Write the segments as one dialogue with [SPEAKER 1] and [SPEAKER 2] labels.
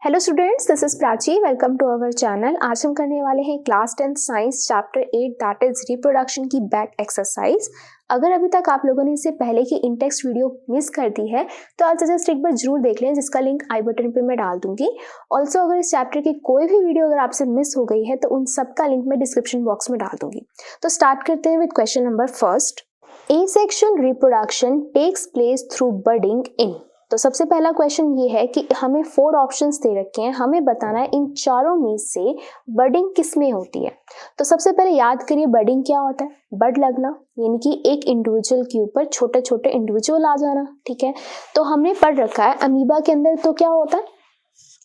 [SPEAKER 1] Hello students, this is Prachi. Welcome to our channel. आज हम करने वाले हैं class 10 science chapter 8 that is reproduction की बैक एक्सरसाइज। अगर अभी तक आप लोगों ने इससे पहले की इंटेक्स्ट वीडियो मिस कर दी है तो आज जस्ट एक बार जरूर देख लें, जिसका लिंक आई बटन पे मैं डाल दूंगी। ऑल्सो अगर इस चैप्टर की कोई भी वीडियो अगर आपसे मिस हो गई है तो उन सब का लिंक मैं डिस्क्रिप्शन बॉक्स में डाल दूंगी। तो स्टार्ट करते हैं with question number first. Asexual reproduction takes place through budding in. तो सबसे पहला क्वेश्चन ये है कि हमें 4 ऑप्शंस दे रखे हैं, हमें बताना है इन चारों में से बडिंग किस में होती है। तो सबसे पहले याद करिए बडिंग क्या होता है। बड लगना यानी कि एक इंडिविजुअल के ऊपर छोटे छोटे इंडिविजुअल आ जाना, ठीक है। तो हमने पढ़ रखा है अमीबा के अंदर तो क्या होता है,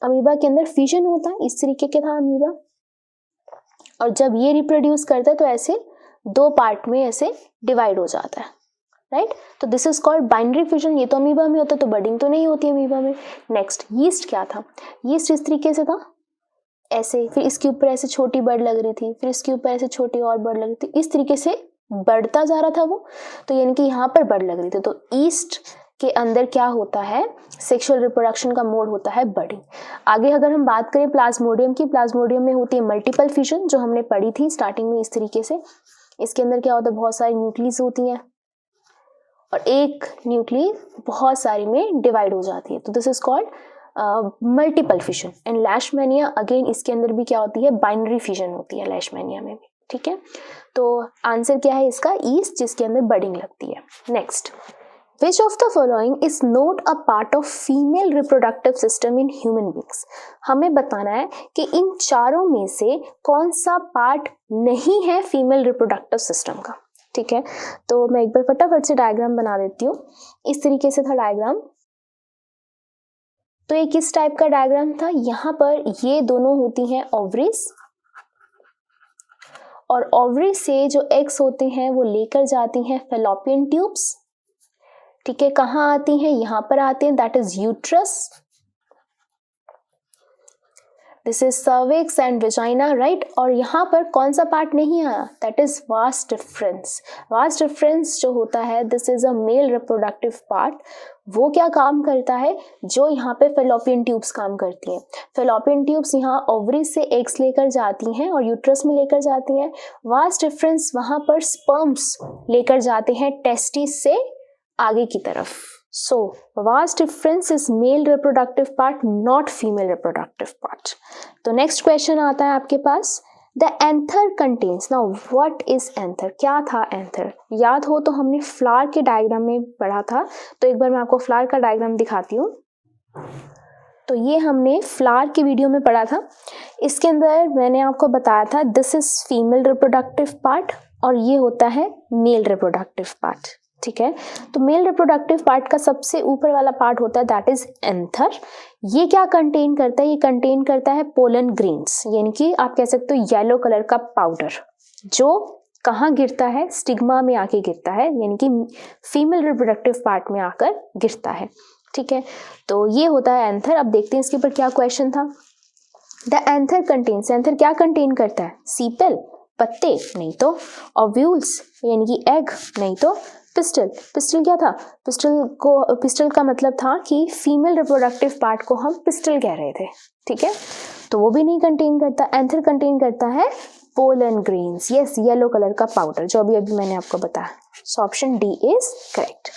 [SPEAKER 1] अमीबा के अंदर फिजन होता है, इस तरीके के था अमीबा। और जब ये रिप्रोड्यूस करता है तो ऐसे 2 पार्ट में ऐसे डिवाइड हो जाता है, राइट। तो this is called binary fission. ये तो अमीबा में होता है, तो बडिंग तो नहीं होती अमीबा में। नेक्स्ट यीस्ट क्या था, यीस्ट इस तरीके से था ऐसे, फिर इसके ऊपर ऐसे छोटी बर्ड लग रही थी, फिर इसके ऊपर ऐसे छोटी और बर्ड लग रही थी, इस तरीके से बढ़ता जा रहा था वो। तो यानी कि यहाँ पर बर्ड लग रही थी। तो ईस्ट के अंदर क्या होता है, सेक्सुअल रिप्रोडक्शन का मोड होता है बडिंग। आगे अगर हम बात करें प्लाज्मोडियम की, प्लाज्मोडियम में होती है मल्टीपल फिजन, जो हमने पढ़ी थी स्टार्टिंग में इस तरीके से। इसके अंदर क्या होता है, बहुत सारी न्यूक्लियस होती हैं और एक न्यूक्ली बहुत सारी में डिवाइड हो जाती है। तो this is called multiple fission. And Leishmania again इसके अंदर भी क्या होती है, बाइनरी फिजन होती है लेशमैनिया में भी, ठीक है। तो आंसर क्या है इसका, ईस्ट, जिसके अंदर बडिंग लगती है। Next, which of the following is not a part of female reproductive system in human beings. हमें बताना है कि इन चारों में से कौन सा पार्ट नहीं है फीमेल रिप्रोडक्टिव सिस्टम का, ठीक है। तो मैं एक बार फटाफट से डायग्राम बना देती हूँ। इस तरीके से था डायग्राम। तो ये किस टाइप का डायग्राम था, यहाँ पर ये दोनों होती हैं ओवरीज, और ओवरी से जो एग्स होते हैं वो लेकर जाती हैं फैलोपियन ट्यूब्स, ठीक है। कहाँ आती हैं, यहाँ पर आते हैं, that is uterus. This is cervix and vagina, right. और यहाँ पर कौन सा पार्ट नहीं आया, that is vas deferens. Vas deferens जो होता है, this is a male reproductive part. वो क्या काम करता है, जो यहाँ पे फेलोपियन ट्यूब्स काम करती हैं। फेलोपियन ट्यूब्स यहाँ ओवरी से एग्स लेकर जाती हैं और यूट्रस में लेकर जाती हैं। वास डिफरेंस वहां पर स्पर्म्स लेकर जाते हैं टेस्टिस से आगे की तरफ। So, vas difference is male reproductive part, not female reproductive part. तो next question आता है आपके पास, the anther contains. Now, what is anther? क्या था anther? याद हो तो हमने फ्लावर के डायग्राम में पढ़ा था, तो एक बार मैं आपको फ्लावर का डायग्राम दिखाती हूँ। तो ये हमने फ्लावर की वीडियो में पढ़ा था। इसके अंदर मैंने आपको बताया था this is female reproductive part और ये होता है मेल रिप्रोडक्टिव पार्ट, ठीक है। तो मेल रिप्रोडक्टिव पार्ट का सबसे ऊपर वाला पार्ट होता है दैट इज एंथर। ये क्या कंटेन करता है, ये कंटेन करता है पोलन ग्रेन्स, यानी कि आप कह सकते हो येलो कलर का पाउडर, जो कहाँ गिरता है, स्टिग्मा में आके गिरता है, यानी कि फीमेल रिप्रोडक्टिव पार्ट में आकर गिरता है, ठीक है। तो ये होता है एंथर। अब देखते हैं इसके ऊपर क्या क्वेश्चन था। द एंथर कंटेन्स, एंथर क्या कंटेन करता है, सीपेल, पत्ते, नहीं तो ओव्यूल्स यानी कि एग, नहीं तो पिस्टल। पिस्टल क्या था, पिस्टल का मतलब था कि फीमेल रिप्रोडक्टिव पार्ट को हम पिस्टल कह रहे थे, ठीक है। तो वो भी नहीं कंटेन करता। एंथर कंटेन करता है pollen grains, yes, yellow colour का पाउडर, जो अभी मैंने आपको बताया। So option D is correct.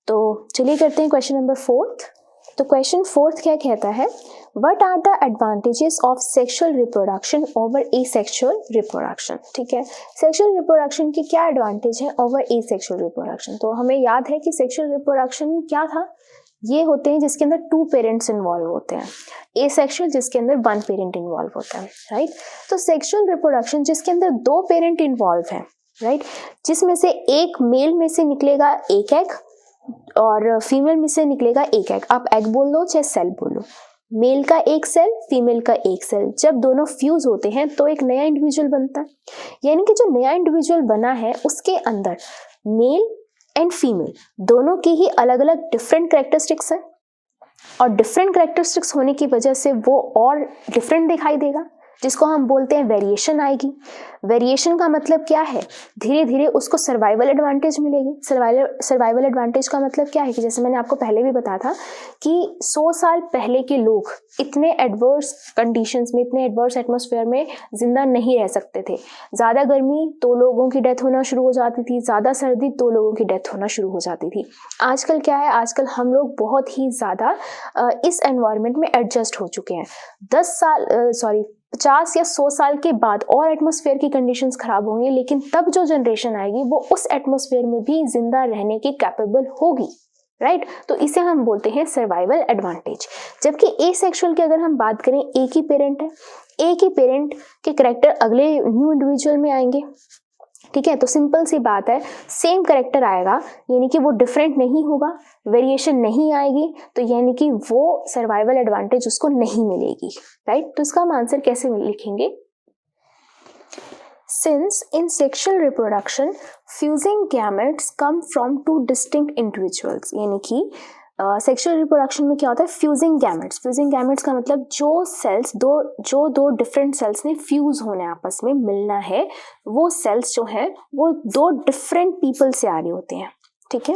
[SPEAKER 1] तो चलिए करते हैं क्वेश्चन नंबर 4। तो क्वेश्चन 4 क्या कहता है, What are the advantages of sexual reproduction over asexual reproduction? ठीक है, सेक्सुअल रिप्रोडक्शन की क्या एडवांटेज है ओवर asexual reproduction? तो हमें याद है कि सेक्सुअल रिप्रोडक्शन क्या था, ये होते हैं जिसके अंदर 2 पेरेंट्स इन्वॉल्व होते हैं, एसेक्सुअल जिसके अंदर 1 पेरेंट इन्वॉल्व होता है, राइट। तो सेक्सुअल रिप्रोडक्शन जिसके अंदर 2 पेरेंट इन्वॉल्व है, राइट, जिसमें से एक मेल में से निकलेगा एक एग और फीमेल में से निकलेगा एक एग। आप एग बोल लो चाहे सेल बोलो, मेल का एक सेल, फीमेल का एक सेल, जब दोनों फ्यूज होते हैं तो एक नया इंडिविजुअल बनता है। यानी कि जो नया इंडिविजुअल बना है उसके अंदर मेल एंड फीमेल दोनों की ही अलग अलग डिफरेंट कैरेक्टरिस्टिक्स है, और डिफरेंट कैरेक्टरिस्टिक्स होने की वजह से वो और डिफरेंट दिखाई देगा, जिसको हम बोलते हैं वेरिएशन आएगी। वेरिएशन का मतलब क्या है, धीरे धीरे उसको सर्वाइवल एडवांटेज मिलेगी। सर्वाइवल एडवांटेज का मतलब क्या है कि जैसे मैंने आपको पहले भी बताया था कि 100 साल पहले के लोग इतने एडवर्स कंडीशंस में, इतने एडवर्स एटमॉस्फेयर में जिंदा नहीं रह सकते थे। ज़्यादा गर्मी तो लोगों की डेथ होना शुरू हो जाती थी, ज़्यादा सर्दी तो लोगों की डेथ होना शुरू हो जाती थी। आजकल क्या है, आजकल हम लोग बहुत ही ज़्यादा इस एनवायरनमेंट में एडजस्ट हो चुके हैं। 50 या 100 साल के बाद और एटमॉस्फेयर की कंडीशंस खराब होंगी, लेकिन तब जो जनरेशन आएगी वो उस एटमॉस्फेयर में भी जिंदा रहने की कैपेबल होगी, राइट। तो इसे हम बोलते हैं सर्वाइवल एडवांटेज। जबकि एसेक्सुअल की अगर हम बात करें, एक ही पेरेंट है, एक ही पेरेंट के कैरेक्टर अगले न्यू इंडिविजुअल में आएंगे, ठीक है। तो सिंपल सी बात है, सेम कैरेक्टर आएगा, यानी कि वो डिफरेंट नहीं होगा, वेरिएशन नहीं आएगी, तो यानी कि वो सर्वाइवल एडवांटेज उसको नहीं मिलेगी, राइट। तो इसका हम आंसर कैसे लिखेंगे? Since in sexual reproduction fusing gametes come from two distinct individuals, यानी कि सेक्सुअल रिप्रोडक्शन में क्या होता है, फ्यूजिंग गैमेट्स। फ्यूजिंग गैमेट्स का मतलब जो सेल्स दो डिफरेंट सेल्स ने फ्यूज होने, आपस में मिलना है, वो सेल्स जो है वो दो डिफरेंट पीपल से आ रहे होते हैं, ठीक है।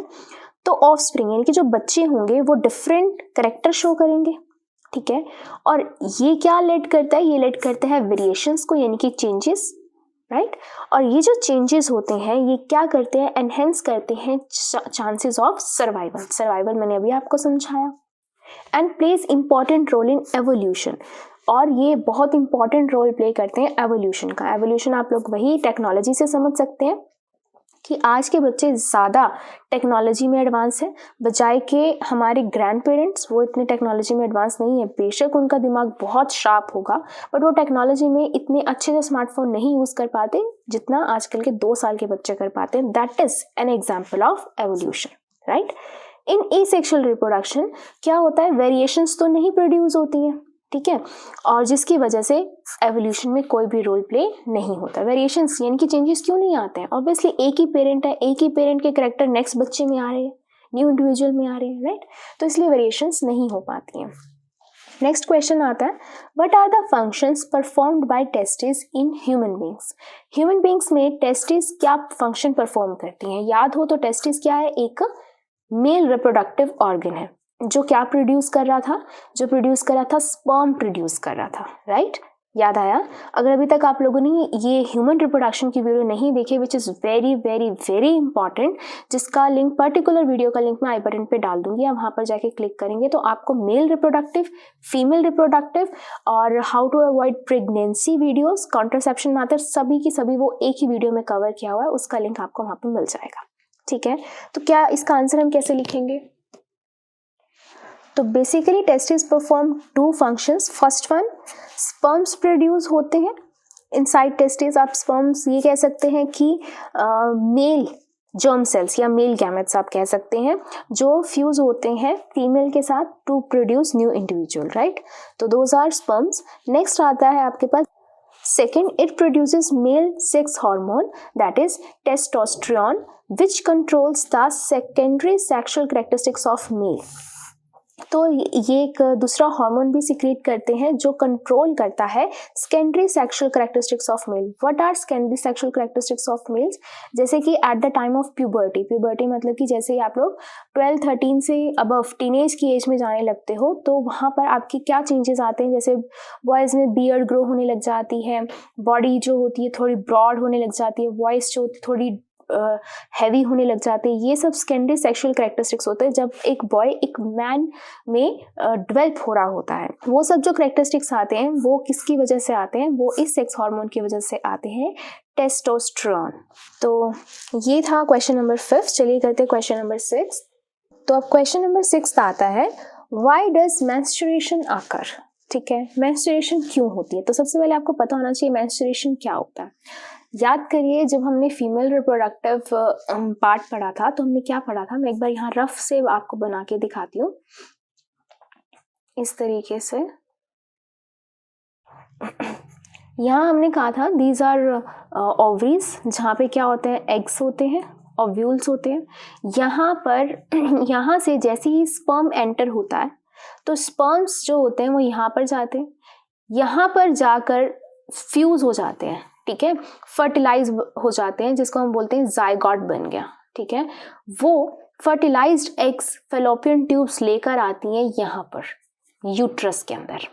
[SPEAKER 1] तो ऑफस्प्रिंग यानी कि जो बच्चे होंगे वो डिफरेंट कैरेक्टर शो करेंगे, ठीक है। और ये क्या लेड करता है, ये लेड करता है वेरिएशंस को, यानी कि चेंजेस, राइट। और ये जो चेंजेस होते हैं ये क्या करते हैं, एनहेंस करते हैं चांसेस ऑफ सर्वाइवल मैंने अभी आपको समझाया। And plays important role in evolution, और ये बहुत इंपॉर्टेंट रोल प्ले करते हैं एवोल्यूशन का। एवोल्यूशन आप लोग वही टेक्नोलॉजी से समझ सकते हैं कि आज के बच्चे ज़्यादा टेक्नोलॉजी में एडवांस है, बजाय के हमारे ग्रैंड पेरेंट्स वो इतने टेक्नोलॉजी में एडवांस नहीं है। बेशक उनका दिमाग बहुत शार्प होगा, बट वो टेक्नोलॉजी में इतने अच्छे से स्मार्टफोन नहीं यूज़ कर पाते जितना आजकल के 2 साल के बच्चे कर पाते हैं। That is an example of evolution, right. In asexual reproduction क्या होता है, वेरिएशंस तो नहीं प्रोड्यूस होती हैं, ठीक है, और जिसकी वजह से एवोल्यूशन में कोई भी रोल प्ले नहीं होता। वेरिएशंस यानी कि चेंजेस क्यों नहीं आते हैं, ऑब्वियसली एक ही पेरेंट है, एक ही पेरेंट के कैरेक्टर नेक्स्ट बच्चे में आ रहे हैं, न्यू इंडिविजुअल में आ रहे हैं, राइट। तो इसलिए वेरिएशंस नहीं हो पाती हैं। नेक्स्ट क्वेश्चन आता है, what are the functions performed by testis in human beings. Human beings में टेस्टिस क्या फंक्शन परफॉर्म करती हैं? याद हो तो टेस्टिस क्या है, एक मेल रिप्रोडक्टिव ऑर्गन है जो क्या प्रोड्यूस कर रहा था, जो प्रोड्यूस कर रहा था स्पर्म प्रोड्यूस कर रहा था, राइट। याद आया? अगर अभी तक आप लोगों ने ये ह्यूमन रिप्रोडक्शन की वीडियो नहीं देखी, which is very very very important, जिसका लिंक, पर्टिकुलर वीडियो का लिंक मैं आई बटन पे डाल दूंगी, आप वहाँ पर जाके क्लिक करेंगे तो आपको मेल रिप्रोडक्टिव, फीमेल रिप्रोडक्टिव और how to avoid pregnancy videos, contraception method, सभी की सभी वो एक ही वीडियो में कवर किया हुआ है, उसका लिंक आपको वहाँ पर मिल जाएगा, ठीक है। तो क्या इसका आंसर हम कैसे लिखेंगे? तो basically testis perform 2 functions. First one, sperms produce होते हैं इनसाइड टेस्टिस। आप स्पर्म्स ये कह सकते हैं कि मेल जर्म सेल्स या मेल गैमेट्स आप कह सकते हैं, जो फ्यूज होते हैं फीमेल के साथ to produce new individual, right. तो दोज आर स्पर्म्स। नेक्स्ट आता है आपके पास second, it produces male sex hormone that is testosterone which controls the secondary sexual characteristics of male। तो ये एक दूसरा हार्मोन भी सिक्रीट करते हैं जो कंट्रोल करता है secondary sexual characteristics of male. What are secondary sexual characteristics of males? जैसे कि at the time of puberty, puberty मतलब कि जैसे ही आप लोग 12-13 से अबव टीनेज की एज में जाने लगते हो, तो वहाँ पर आपकी क्या चेंजेस आते हैं, जैसे बॉयज़ में बियर्ड ग्रो होने लग जाती है, बॉडी जो होती है थोड़ी ब्रॉड होने लग जाती है, वॉइस जो होती है थोड़ी हैवी होने लग जाते हैं। ये सब सेकेंडरी सेक्सुअल कैरेक्टरिस्टिक्स होते हैं जब एक बॉय एक मैन में डेवलप हो रहा होता है। वो सब जो कैरेक्टरिस्टिक्स आते हैं वो किसकी वजह से आते हैं? वो इस सेक्स हार्मोन की वजह से आते हैं, टेस्टोस्टेरोन। तो ये था क्वेश्चन नंबर 5। चलिए करते हैं क्वेश्चन नंबर 6। तो अब क्वेश्चन नंबर 6 आता है, व्हाई डज मेंस्ट्रुएशन अकर? ठीक है, मेंस्ट्रुएशन क्यों होती है? तो सबसे पहले आपको पता होना चाहिए मेंस्ट्रुएशन क्या होता है। याद करिए, जब हमने फीमेल रिप्रोडक्टिव पार्ट पढ़ा था तो हमने क्या पढ़ा था, मैं एक बार यहाँ रफ से आपको बना के दिखाती हूँ इस तरीके से। यहाँ हमने कहा था दीज आर ओवरीज, जहाँ पे क्या होते हैं, एग्स होते हैं, ओव्यूल्स होते हैं। यहाँ पर यहाँ से जैसे ही स्पर्म एंटर होता है तो स्पर्म्स जो होते हैं वो यहाँ पर जाते हैं, यहाँ पर जाकर फ्यूज हो जाते हैं, ठीक है, फर्टिलाइज हो जाते हैं, जिसको हम बोलते हैं जाइगोट बन गया, ठीक है। वो फर्टिलाइज्ड एग्स फैलोपियन ट्यूब्स लेकर आती हैं यहाँ पर यूट्रस के अंदर,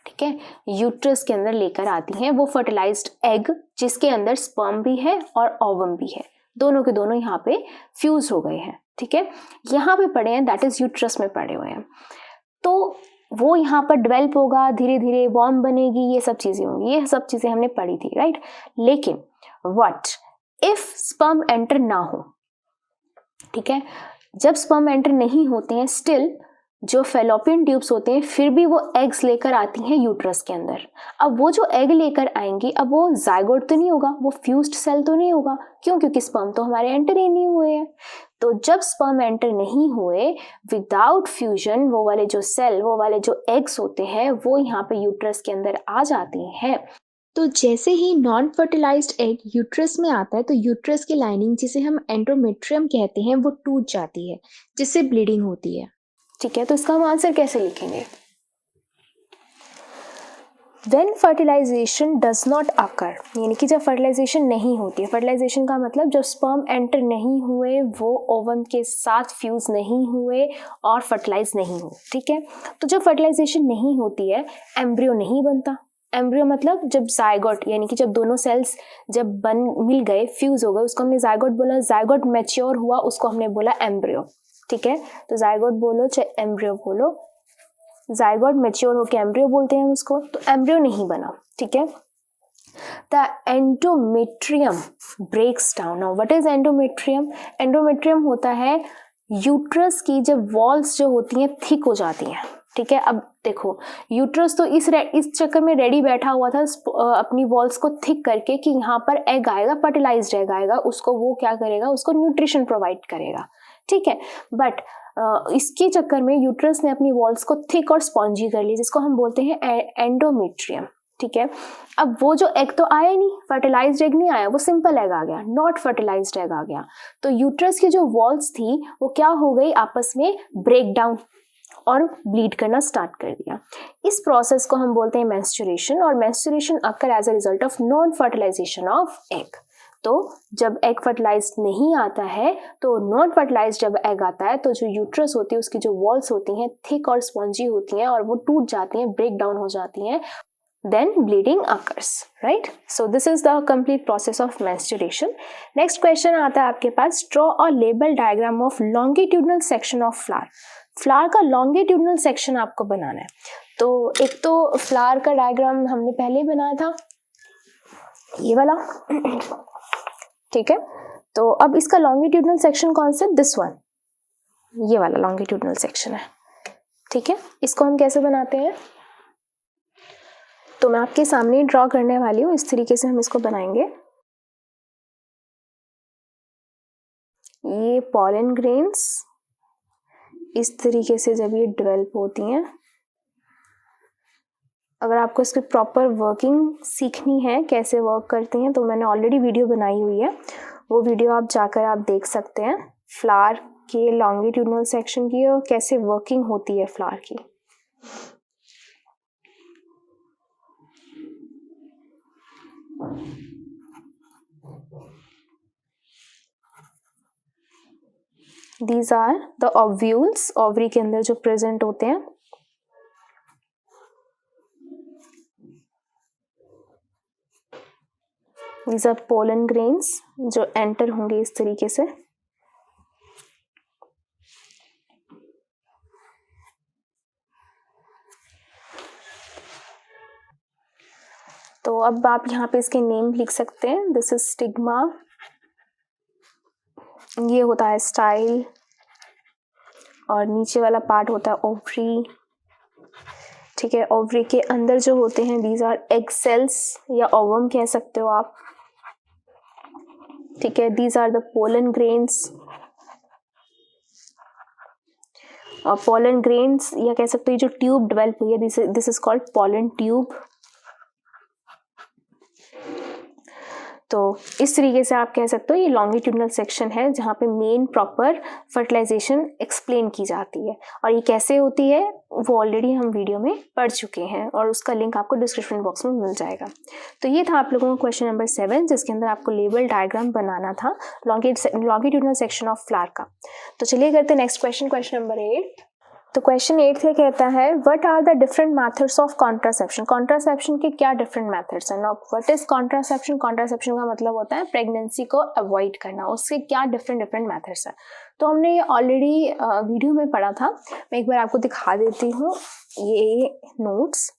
[SPEAKER 1] ठीक है, यूट्रस के अंदर लेकर आती हैं वो फर्टिलाइज्ड एग, जिसके अंदर स्पर्म भी है और ओवम भी है, दोनों के दोनों यहाँ पे फ्यूज हो गए हैं, ठीक है, यहाँ पे पड़े हैं, दैट इज यूट्रस में पड़े हुए हैं। तो वो यहाँ पर डेवलप होगा, धीरे धीरे वॉर्म बनेगी, ये सब चीजें होंगी, ये सब चीजें हमने पढ़ी थी, राइट। लेकिन व्हाट इफ स्पर्म एंटर ना हो, ठीक है, जब स्पर्म एंटर नहीं होते हैं, स्टिल जो फैलोपियन ट्यूब्स होते हैं फिर भी वो एग्स लेकर आती हैं यूट्रस के अंदर। अब वो जो एग लेकर आएंगी, अब वो जाइगोट तो नहीं होगा, वो फ्यूज्ड सेल तो नहीं होगा, क्यों, क्योंकि स्पर्म तो हमारे एंटर ही नहीं हुए हैं। तो जब स्पर्म एंटर नहीं हुए, विदाउट फ्यूजन, वो वाले जो सेल, वो वाले जो एग्स होते हैं, वो यहाँ पे यूट्रस के अंदर आ जाते हैं।
[SPEAKER 2] तो जैसे ही नॉन फर्टिलाइज्ड एग यूट्रस में आता है तो यूट्रस की लाइनिंग, जिसे हम एंडोमेट्रियम कहते हैं, वो टूट जाती है, जिससे ब्लीडिंग होती है,
[SPEAKER 1] ठीक है। तो इसका हम आंसर कैसे लिखेंगे? When fertilization does not occur, यानी कि जब फर्टिलाइजेशन नहीं होती है, फर्टिलाइजेशन का मतलब जब स्पर्म एंटर नहीं हुए, वो ओवम के साथ फ्यूज नहीं हुए और फर्टिलाइज नहीं हुए, ठीक है। तो जब फर्टिलाइजेशन नहीं होती है, एम्ब्रियो नहीं बनता। एम्ब्रियो मतलब जब जाइगोट, यानी कि जब दोनों सेल्स जब मिल गए, फ्यूज हो गए, उसको हमने जाइगोट बोला। जाइगोट मैच्योर हुआ, उसको हमने बोला एम्ब्रियो, ठीक है। तो जाइगोट बोलो चाहे एम्ब्रियो बोलो, जाइगोट मैच्योर होकर एम्ब्रियो बोलते हैं उसको। तो एम्ब्रियो नहीं बना, ठीक है। The endometrium breaks down. Now what is endometrium? Endometrium होता है यूट्रस की जब वॉल्स जो होती हैं थिक हो जाती हैं, ठीक है। अब देखो, यूट्रस तो इस चक्कर में रेडी बैठा हुआ था अपनी वॉल्स को थिक करके कि यहाँ पर एग आएगा, फर्टिलाइज्ड एग आएगा, उसको वो क्या करेगा, उसको न्यूट्रिशन प्रोवाइड करेगा, ठीक है। बट इसके चक्कर में यूट्रस ने अपनी वॉल्स को थिक और स्पॉन्जी कर ली, जिसको हम बोलते हैं एंडोमेट्रियम, ठीक है। अब वो जो एग तो आया नहीं, फर्टिलाइज्ड एग नहीं आया, वो सिंपल एग आ गया, नॉट फर्टिलाइज्ड एग आ गया। तो यूट्रस की जो वॉल्स थी वो क्या हो गई, आपस में ब्रेक डाउन और ब्लीड करना स्टार्ट कर दिया। इस प्रोसेस को हम बोलते हैं मेंस्ट्रुएशन, और menstruation occur as a result of non fertilization of egg. तो जब एग फर्टिलाइज्ड नहीं आता है, तो नॉन फर्टिलाइज्ड जब एग आता है, तो जो यूट्रस होती है उसकी जो वॉल्स होती हैं थिक और स्पॉन्जी होती हैं, और वो टूट जाती हैं, ब्रेक डाउन हो जाती हैं, then bleeding occurs, right? So this is the complete process of menstruation. Next question आता है आपके पास, draw a label diagram of longitudinal section of flower. Flower का लॉन्गिट्यूडनल सेक्शन आपको बनाना है। तो एक तो फ्लावर का डायग्राम हमने पहले बनाया था, ये वाला, ठीक है। तो अब इसका लॉन्गिट्यूडनल सेक्शन कौन सा? दिस वन, ये वाला लॉन्गिट्यूडनल सेक्शन है, ठीक है। इसको हम कैसे बनाते हैं, तो मैं आपके सामने ड्रॉ करने वाली हूँ, इस तरीके से हम इसको बनाएंगे। ये पॉलन ग्रेन्स इस तरीके से जब ये डेवलप होती हैं, अगर आपको इसकी प्रॉपर वर्किंग सीखनी है, कैसे वर्क करती हैं, तो मैंने ऑलरेडी वीडियो बनाई हुई है, वो वीडियो आप जाकर आप देख सकते हैं, फ्लावर के लॉन्गिट्यूडनल सेक्शन की और कैसे वर्किंग होती है फ्लावर की। These are the ovules, ovary के अंदर जो प्रेजेंट होते हैं। These are pollen grains जो एंटर होंगे इस तरीके से। तो अब आप यहाँ पे इसके नेम लिख सकते हैं। दिस इज स्टिग्मा, ये होता है स्टाइल, और नीचे वाला पार्ट होता है ओवरी, ठीक है। ओवरी के अंदर जो होते हैं दीज आर एग सेल्स या ओवम कह सकते हो आप, ठीक है। These are the pollen grains, और पोलन ग्रेन्स या कह सकते हो जो ट्यूब डेवलप हुई है, this is called pollen tube. तो इस तरीके से आप कह सकते हो ये लॉन्गिट्यूडनल सेक्शन है जहाँ पे मेन प्रॉपर फर्टिलाइजेशन एक्सप्लेन की जाती है। और ये कैसे होती है वो ऑलरेडी हम वीडियो में पढ़ चुके हैं और उसका लिंक आपको डिस्क्रिप्शन बॉक्स में मिल जाएगा। तो ये था आप लोगों का क्वेश्चन नंबर 7 जिसके अंदर आपको लेबल डायग्राम बनाना था लॉन्गिट्यूडनल सेक्शन ऑफ फ्लावर का। तो चलिए करते हैं नेक्स्ट क्वेश्चन नंबर 8। तो क्वेश्चन 8 क्या कहता है, what are the different methods of contraception. Contraception के क्या डिफरेंट मेथड्स हैं। Now what is contraception. Contraception का मतलब होता है प्रेगनेंसी को अवॉइड करना, उसके क्या डिफरेंट मेथड्स हैं। तो हमने ये ऑलरेडी वीडियो में पढ़ा था, मैं एक बार आपको दिखा देती हूँ ये नोट्स।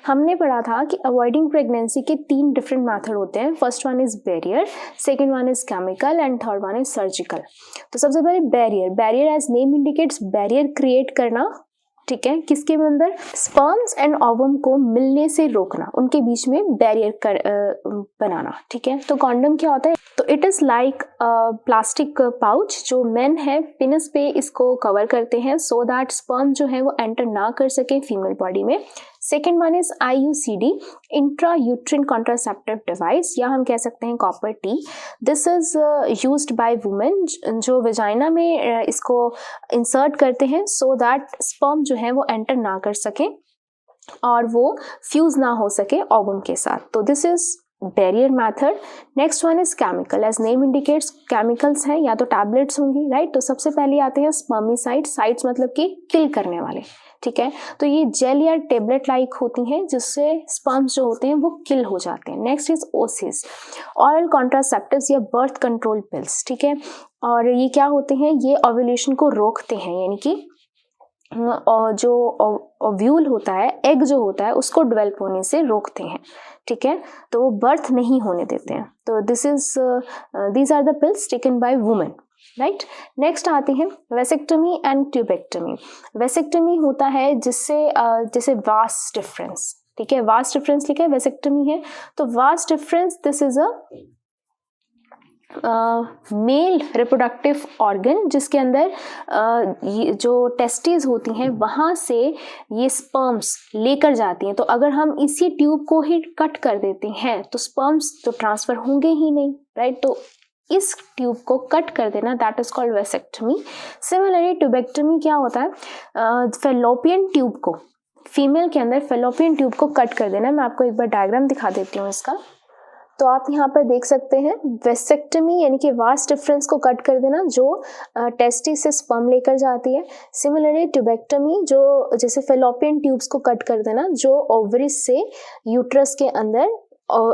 [SPEAKER 1] हमने पढ़ा था कि अवॉइडिंग प्रेगनेंसी के 3 डिफरेंट मेथड होते हैं। First one is barrier, second one is chemical and third one is surgical. तो सबसे पहले barrier as name indicates barrier create करना, ठीक है, किसके अंदर, स्पर्म्स एंड ओवम को मिलने से रोकना, उनके बीच में बैरियर बनाना, ठीक है। तो कॉन्डम क्या होता है, तो it is like plastic pouch जो मेन है पेनिस पे इसको कवर करते हैं सो दैट स्पर्म जो है वो एंटर ना कर सके फीमेल बॉडी में। Second one is IUCD, intra uterine contraceptive device, या हम कह सकते हैं copper T. This is used by women जो वेजाइना में इसको इंसर्ट करते हैं सो दैट स्पर्म जो है वो एंटर ना कर सके और वो फ्यूज ना हो सके ओवम के साथ। तो this is barrier method. Next one is chemical, as name indicates chemicals हैं या तो टैबलेट्स होंगी, राइट। तो सबसे पहले आते हैं स्पर्मिसाइड्स, साइड्स मतलब कि किल करने वाले, ठीक है। तो ये जेल या टेबलेट लाइक होती हैं जिससे स्पर्म्स जो होते हैं वो किल हो जाते हैं। Next is OCs, oral contraceptives या बर्थ कंट्रोल पिल्स, ठीक है। और ये क्या होते हैं, ये ओव्यूलेशन को रोकते हैं, यानी कि जो ओव्यूल होता है, एग जो होता है उसको डेवलप होने से रोकते हैं, ठीक है। तो वो बर्थ नहीं होने देते हैं। तो these are the pills taken by women, right. Next आते हैं वेसेक्टमी एंड ट्यूबेक्टमी। वेसेक्टमी होता है जिससे जैसे वास्ट डिफरेंस, ठीक है, वास्ट डिफरेंस लिखा है, वेसेक्टमी है। तो vast difference this is a male reproductive organ जिसके अंदर जो टेस्टिस होती हैं वहाँ से ये स्पर्म्स लेकर जाती हैं। तो अगर हम इसी ट्यूब को ही कट कर देते हैं तो स्पर्म्स तो ट्रांसफर होंगे ही नहीं, राइट। तो इस ट्यूब को कट कर देना that is called vasectomy. Similarly tubectomy क्या होता है, फेलोपियन ट्यूब को, फीमेल के अंदर फेलोपियन ट्यूब को कट कर देना। मैं आपको एक बार डायग्राम दिखा देती हूँ इसका। तो आप यहाँ पर देख सकते हैं वेसेक्टमी यानी कि वास्ट डिफरेंस को कट कर देना जो टेस्टिस से स्पर्म लेकर जाती है। सिमिलरली ट्यूबेक्टमी जो जैसे फेलोपियन ट्यूब्स को कट कर देना जो ओवरिस से यूट्रस के अंदर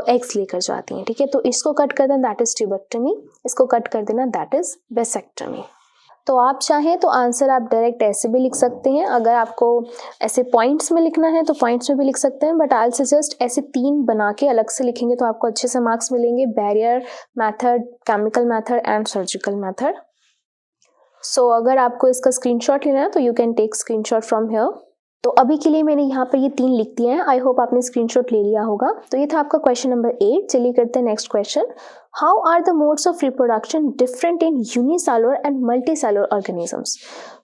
[SPEAKER 1] एग्स लेकर जाती हैं, ठीक है। तो इसको कट कर देना दैट इज ट्यूबेक्टमी, इसको कट कर देना दैट इज वेसेक्टमी। तो आप चाहें तो आंसर आप डायरेक्ट ऐसे भी लिख सकते हैं, अगर आपको ऐसे पॉइंट्स में लिखना है तो पॉइंट्स में भी लिख सकते हैं, बट आई सजेस्ट ऐसे 3 बना के अलग से लिखेंगे तो आपको अच्छे से मार्क्स मिलेंगे, barrier method, chemical method and surgical method. So अगर आपको इसका स्क्रीनशॉट लेना है तो you can take screenshot from here. तो अभी के लिए मैंने यहाँ पर ये 3 लिख दिए हैं, आई होप आपने स्क्रीनशॉट ले लिया होगा। तो ये था आपका क्वेश्चन नंबर 8। चलिए करते हैं next question. How are the modes of reproduction different in unicellular and multicellular organisms.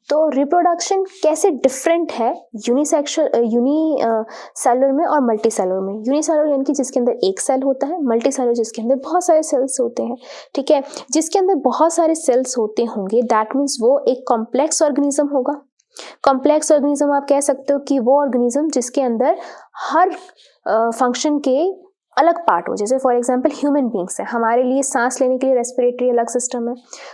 [SPEAKER 1] तो रिप्रोडक्शन कैसे डिफरेंट है यूनिसेलुलर में और मल्टीसेलुलर में। यूनिसेलुलर यानी कि जिसके अंदर एक सेल होता है, मल्टीसेलुलर जिसके अंदर बहुत सारे सेल्स होते हैं, ठीक है। जिसके अंदर बहुत सारे सेल्स होते होंगे दैट मीन्स वो एक कॉम्प्लेक्स ऑर्गेनिज्म होगा। कॉम्प्लेक्स ऑर्गेनिज्म आप कह सकते हो कि वो ऑर्गेनिज्म जिसके अंदर हर फंक्शन के अलग पार्ट हो। जैसे फॉर एग्जांपल ह्यूमन बींग्स है, हमारे लिए सांस लेने के लिए रेस्पिरेटरी अलग सिस्टम है,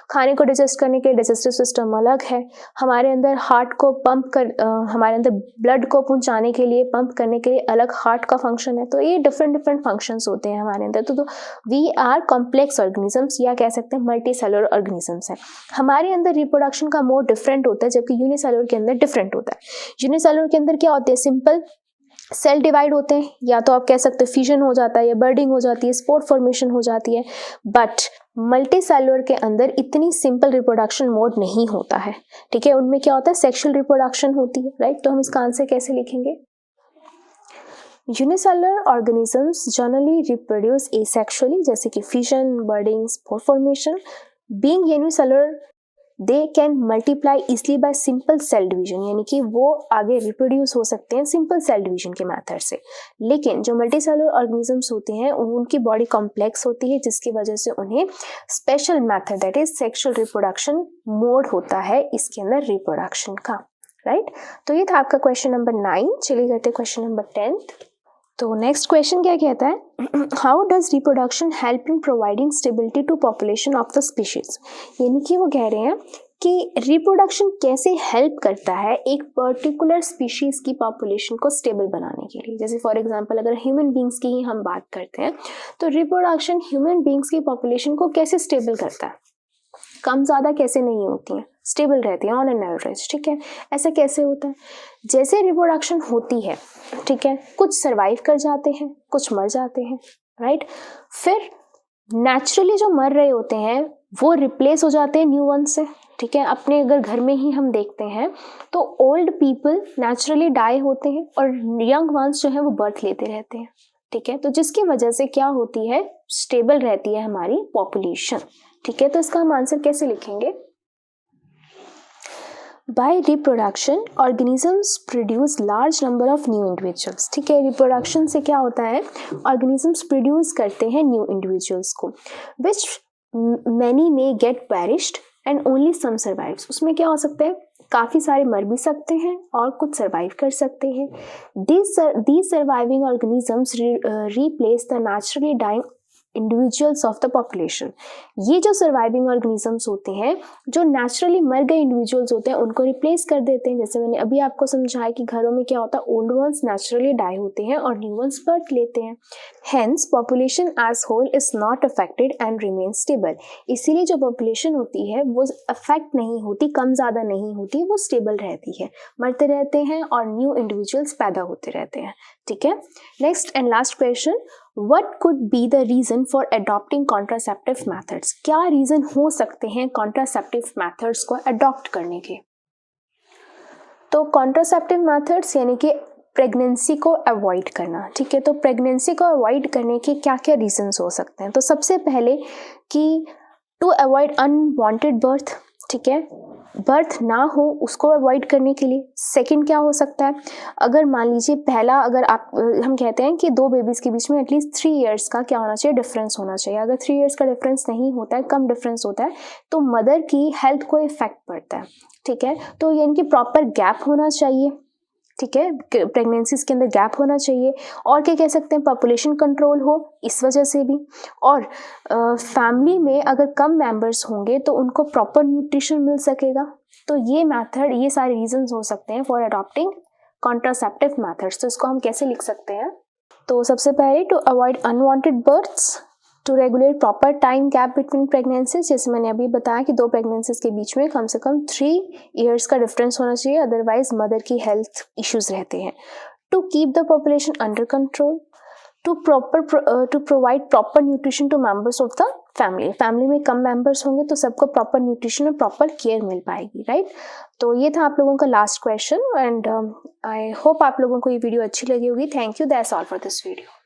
[SPEAKER 1] खाने को डाइजेस्ट करने के लिए डाइजेस्टिव सिस्टम अलग है, हमारे अंदर हार्ट को पंप कर हमारे अंदर ब्लड को पहुंचाने के लिए पंप करने के लिए अलग हार्ट का फंक्शन है। तो ये डिफरेंट फंक्शंस होते हैं हमारे अंदर। तो वी आर कॉम्प्लेक्स ऑर्गेनिजम्स या कह सकते हैं मल्टी सेलुलर ऑर्गेनिजम्स है। हमारे अंदर रिप्रोडक्शन का मोड डिफरेंट होता है जबकि यूनिसेलुलर के अंदर डिफरेंट होता है। यूनिसेलुलर के अंदर क्या होते हैं, सिंपल सेल डिवाइड होते हैं, या तो आप कह सकते हैं फिजन हो जाता है या बर्डिंग हो जाती है, स्पोर फॉर्मेशन हो जाती है। बट मल्टी सेलुलर के अंदर इतनी सिंपल रिप्रोडक्शन मोड नहीं होता है, ठीक है। उनमें क्या होता है, सेक्सुअल रिप्रोडक्शन होती है, राइट। तो हम इसका आंसर कैसे लिखेंगे। Unicellular organisms generally reproduce asexually जैसे कि fission, budding, spore formation. Being unicellular they can multiply easily by simple cell division, यानी कि वो आगे रिप्रोड्यूस हो सकते हैं सिंपल सेल डिवीजन के मेथड से। लेकिन जो मल्टीसेलुलर ऑर्गेनिजम्स होते हैं उनकी बॉडी कॉम्प्लेक्स होती है, जिसकी वजह से उन्हें special method that is sexual reproduction mode होता है इसके अंदर रिप्रोडक्शन का, राइट। तो ये था आपका क्वेश्चन नंबर 9। चलिए करते हैं क्वेश्चन नंबर 10। तो नेक्स्ट क्वेश्चन क्या कहता है, how does reproduction help in providing stability to population of the species, यानी कि वो कह रहे हैं कि रिप्रोडक्शन कैसे हेल्प करता है एक पर्टिकुलर स्पीशीज की पॉपुलेशन को स्टेबल बनाने के लिए। जैसे फॉर एग्जांपल अगर ह्यूमन बींग्स की ही हम बात करते हैं तो रिप्रोडक्शन ह्यूमन बींग्स की पॉपुलेशन को कैसे स्टेबल करता है, कम ज़्यादा कैसे नहीं होती हैं, स्टेबल रहती है ऑन एन एवरेज, ठीक है। ऐसा कैसे होता है, जैसे रिप्रोडक्शन होती है, ठीक है, कुछ सरवाइव कर जाते हैं, कुछ मर जाते हैं, राइट। फिर नेचुरली जो मर रहे होते हैं वो रिप्लेस हो जाते हैं न्यू वन से, ठीक है। अपने अगर घर में ही हम देखते हैं तो ओल्ड पीपल नेचुरली डाई होते हैं और यंग वंस जो है वो बर्थ लेते रहते हैं, ठीक है। तो जिसकी वजह से क्या होती है, स्टेबल रहती है हमारी पॉपुलेशन, ठीक है। तो इसका हम आंसर कैसे लिखेंगे, by reproduction organisms produce large number of new individuals, ठीक है। रिप्रोडक्शन से क्या होता है, ऑर्गेनिजम्स प्रोड्यूस करते हैं न्यू इंडिविजुअल्स को, which many may get perished and only some survives. उसमें क्या हो सकता है, काफ़ी सारे मर भी सकते हैं और कुछ सर्वाइव कर सकते हैं। these surviving organisms replace the naturally dying individuals of the population. ये जो सर्वाइविंग ऑर्गेनिजम्स होते हैं जो नेचुरली मर गए इंडिविजुअल्स होते हैं उनको रिप्लेस कर देते हैं। जैसे मैंने अभी आपको समझाया कि घरों में क्या होता है, ओल्ड वंस नेचुरली डाई होते हैं और न्यू वंस बर्थ लेते हैं। Hence population as whole is not affected and remain stable. इसीलिए जो पॉपुलेशन होती है वो अफेक्ट नहीं होती, कम ज़्यादा नहीं होती, वो स्टेबल रहती है, मरते रहते हैं और न्यू इंडिविजुअल्स पैदा होते रहते हैं, ठीक है। Next and last question, What could be the reason for adopting contraceptive methods? क्या रीजन हो सकते हैं कॉन्ट्रासेप्टिव मेथड्स को अडॉप्ट करने के। तो कॉन्ट्रासेप्टिव मेथड्स यानी कि प्रेगनेंसी को अवॉइड करना, ठीक है। तो प्रेगनेंसी को अवॉइड करने के क्या क्या रीजंस हो सकते हैं, तो सबसे पहले कि टू अवॉइड अनवांटेड बर्थ, ठीक है, बर्थ ना हो उसको अवॉइड करने के लिए। सेकंड क्या हो सकता है, अगर मान लीजिए पहला अगर आप हम कहते हैं कि दो बेबीज़ के बीच में एटलीस्ट 3 इयर्स का क्या होना चाहिए, डिफरेंस होना चाहिए। अगर 3 इयर्स का डिफरेंस नहीं होता है, कम डिफरेंस होता है, तो मदर की हेल्थ को इफेक्ट पड़ता है, ठीक है। तो यानी कि प्रॉपर गैप होना चाहिए, ठीक है, प्रेगनेंसीज के अंदर गैप होना चाहिए। और क्या कह सकते हैं, पॉपुलेशन कंट्रोल हो इस वजह से भी। और फैमिली में अगर कम मेंबर्स होंगे तो उनको प्रॉपर न्यूट्रिशन मिल सकेगा। तो ये मेथड, ये सारे रीजंस हो सकते हैं फॉर अडॉप्टिंग कॉन्ट्रासेप्टिव मेथड्स। तो इसको हम कैसे लिख सकते हैं, तो सबसे पहले to avoid unwanted births, to regulate proper time gap between pregnancies, जैसे मैंने अभी बताया कि 2 प्रेगनेंसीज के बीच में कम से कम 3 इयर्स का डिफरेंस होना चाहिए, अदरवाइज मदर की हेल्थ इश्यूज रहते हैं। To keep the population under control, to provide proper nutrition to members of the family में कम मेंबर्स होंगे तो सबको प्रॉपर न्यूट्रिशन और प्रॉपर केयर मिल पाएगी, राइट। तो ये था आप लोगों का last question and I hope आप लोगों को ये वीडियो अच्छी लगी होगी। Thank you, that's all for this video.